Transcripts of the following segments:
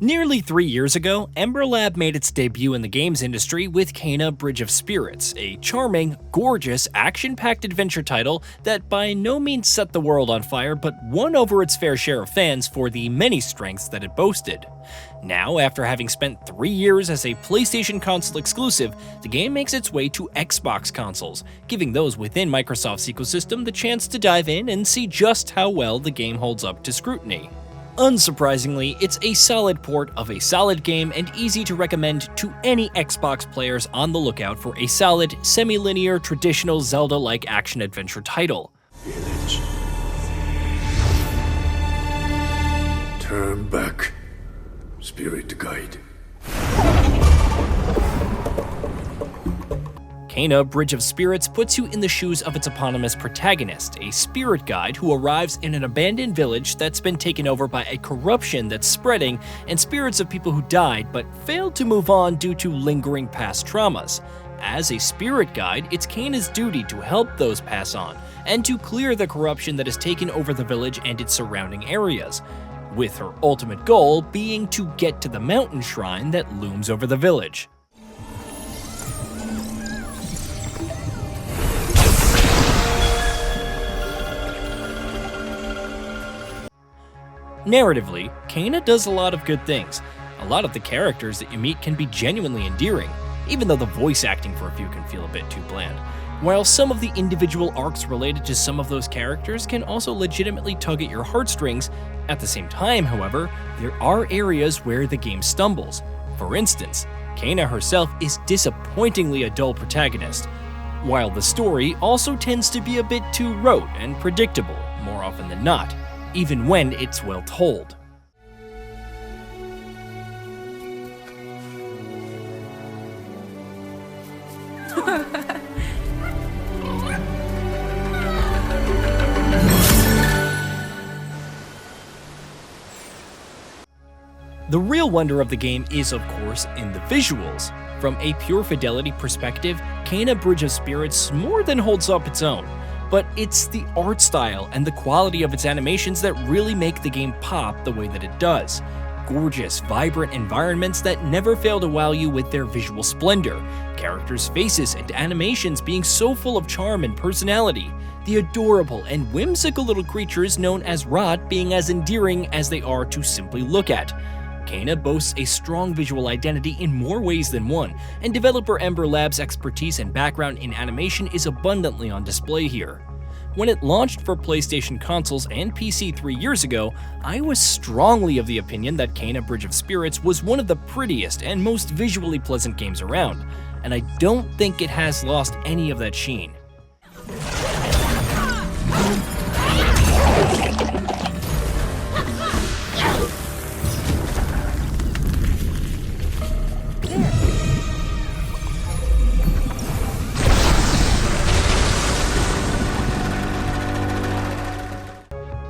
Nearly 3 years ago, Ember Lab made its debut in the games industry with Kena Bridge of Spirits, a charming, gorgeous, action-packed adventure title that by no means set the world on fire but won over its fair share of fans for the many strengths that it boasted. Now, after having spent 3 years as a PlayStation console exclusive, the game makes its way to Xbox consoles, giving those within Microsoft's ecosystem the chance to dive in and see just how well the game holds up to scrutiny. Unsurprisingly, it's a solid port of a solid game and easy to recommend to any Xbox players on the lookout for a solid, semi-linear, traditional Zelda-like action-adventure title. Village. Turn back. Spirit guide. Kena Bridge of Spirits puts you in the shoes of its eponymous protagonist, a spirit guide who arrives in an abandoned village that's been taken over by a corruption that's spreading and spirits of people who died but failed to move on due to lingering past traumas. As a spirit guide, it's Kena's duty to help those pass on and to clear the corruption that has taken over the village and its surrounding areas, with her ultimate goal being to get to the mountain shrine that looms over the village. Narratively, Kena does a lot of good things. A lot of the characters that you meet can be genuinely endearing, even though the voice acting for a few can feel a bit too bland. While some of the individual arcs related to some of those characters can also legitimately tug at your heartstrings, at the same time, however, there are areas where the game stumbles. For instance, Kena herself is disappointingly a dull protagonist, while the story also tends to be a bit too rote and predictable, more often than not, even when it's well told. The real wonder of the game is, of course, in the visuals. From a pure fidelity perspective, Kena Bridge of Spirits more than holds up its own. But it's the art style and the quality of its animations that really make the game pop the way that it does. Gorgeous, vibrant environments that never fail to wow you with their visual splendor, characters' faces and animations being so full of charm and personality, the adorable and whimsical little creatures known as Rot being as endearing as they are to simply look at. Kena boasts a strong visual identity in more ways than one, and developer Ember Lab's expertise and background in animation is abundantly on display here. When it launched for PlayStation consoles and PC 3 years ago, I was strongly of the opinion that Kena Bridge of Spirits was one of the prettiest and most visually pleasant games around, and I don't think it has lost any of that sheen.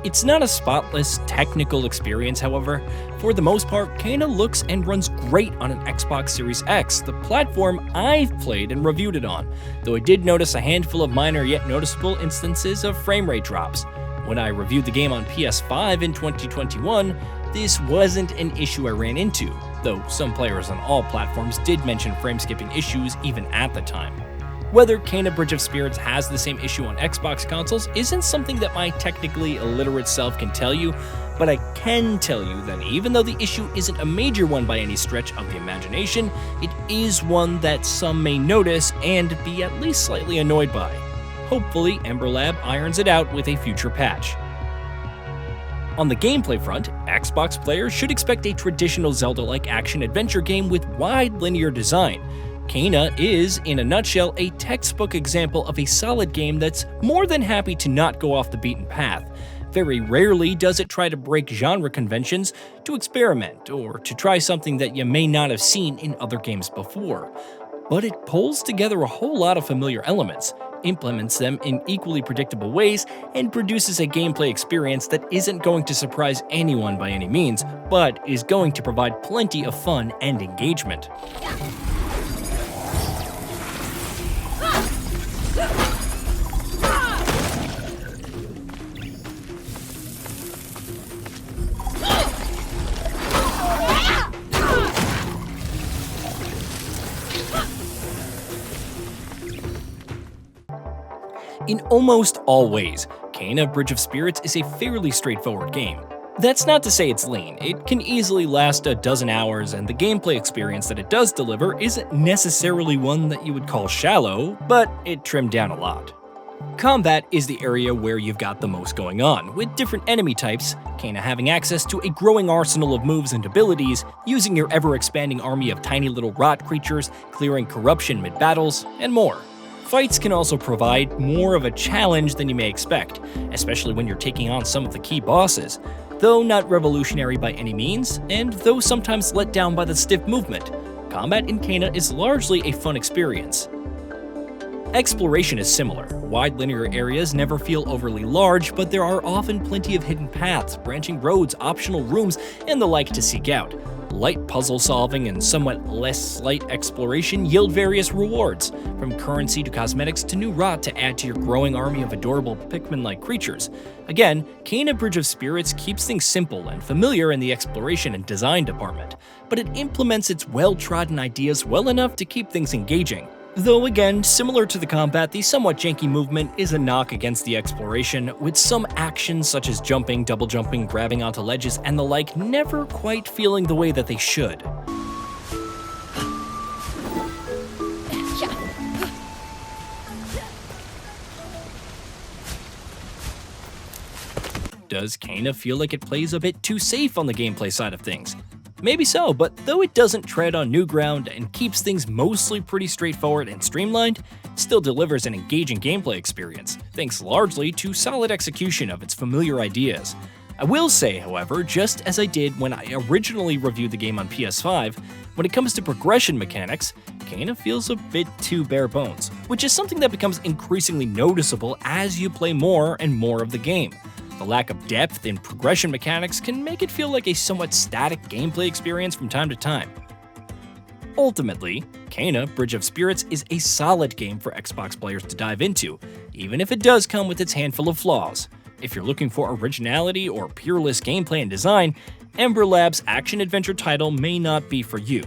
It's not a spotless, technical experience, however. For the most part, Kena looks and runs great on an Xbox Series X, the platform I've played and reviewed it on, though I did notice a handful of minor yet noticeable instances of frame rate drops. When I reviewed the game on PS5 in 2021, this wasn't an issue I ran into, though some players on all platforms did mention frame skipping issues even at the time. Whether Kena Bridge of Spirits has the same issue on Xbox consoles isn't something that my technically illiterate self can tell you, but I can tell you that even though the issue isn't a major one by any stretch of the imagination, it is one that some may notice and be at least slightly annoyed by. Hopefully, Ember Lab irons it out with a future patch. On the gameplay front, Xbox players should expect a traditional Zelda-like action-adventure game with wide linear design. Kena is, in a nutshell, a textbook example of a solid game that's more than happy to not go off the beaten path. Very rarely does it try to break genre conventions, to experiment, or to try something that you may not have seen in other games before. But it pulls together a whole lot of familiar elements, implements them in equally predictable ways, and produces a gameplay experience that isn't going to surprise anyone by any means, but is going to provide plenty of fun and engagement. In almost all ways, Kena Bridge of Spirits is a fairly straightforward game. That's not to say it's lean. It can easily last a dozen hours, and the gameplay experience that it does deliver isn't necessarily one that you would call shallow, but it trimmed down a lot. Combat is the area where you've got the most going on, with different enemy types, Kena having access to a growing arsenal of moves and abilities, using your ever-expanding army of tiny little rot creatures, clearing corruption mid-battles, and more. Fights can also provide more of a challenge than you may expect, especially when you're taking on some of the key bosses, though not revolutionary by any means, and though sometimes let down by the stiff movement. Combat in Kena is largely a fun experience. Exploration is similar. Wide linear areas never feel overly large, but there are often plenty of hidden paths, branching roads, optional rooms, and the like to seek out. Light puzzle solving and somewhat less light exploration yield various rewards, from currency to cosmetics to new rot to add to your growing army of adorable Pikmin-like creatures. Again, Kena Bridge of Spirits keeps things simple and familiar in the exploration and design department, but it implements its well-trodden ideas well enough to keep things engaging. Though again, similar to the combat, the somewhat janky movement is a knock against the exploration, with some actions such as jumping, double jumping, grabbing onto ledges, and the like never quite feeling the way that they should. Does Kena feel like it plays a bit too safe on the gameplay side of things? Maybe so, but though it doesn't tread on new ground and keeps things mostly pretty straightforward and streamlined, it still delivers an engaging gameplay experience, thanks largely to solid execution of its familiar ideas. I will say, however, just as I did when I originally reviewed the game on PS5, when it comes to progression mechanics, Kena feels a bit too bare bones, which is something that becomes increasingly noticeable as you play more and more of the game. The lack of depth in progression mechanics can make it feel like a somewhat static gameplay experience from time to time. Ultimately, Kena Bridge of Spirits is a solid game for Xbox players to dive into, even if it does come with its handful of flaws. If you're looking for originality or peerless gameplay and design, Ember Lab's action-adventure title may not be for you.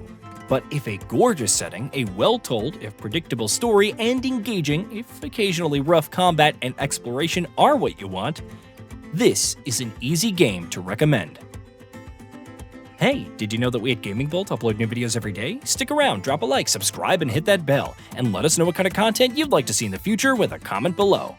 But if a gorgeous setting, a well-told, if predictable story, and engaging, if occasionally rough combat and exploration are what you want, this is an easy game to recommend. Hey, did you know that we at GamingBolt upload new videos every day? Stick around, drop a like, subscribe, and hit that bell, and let us know what kind of content you'd like to see in the future with a comment below.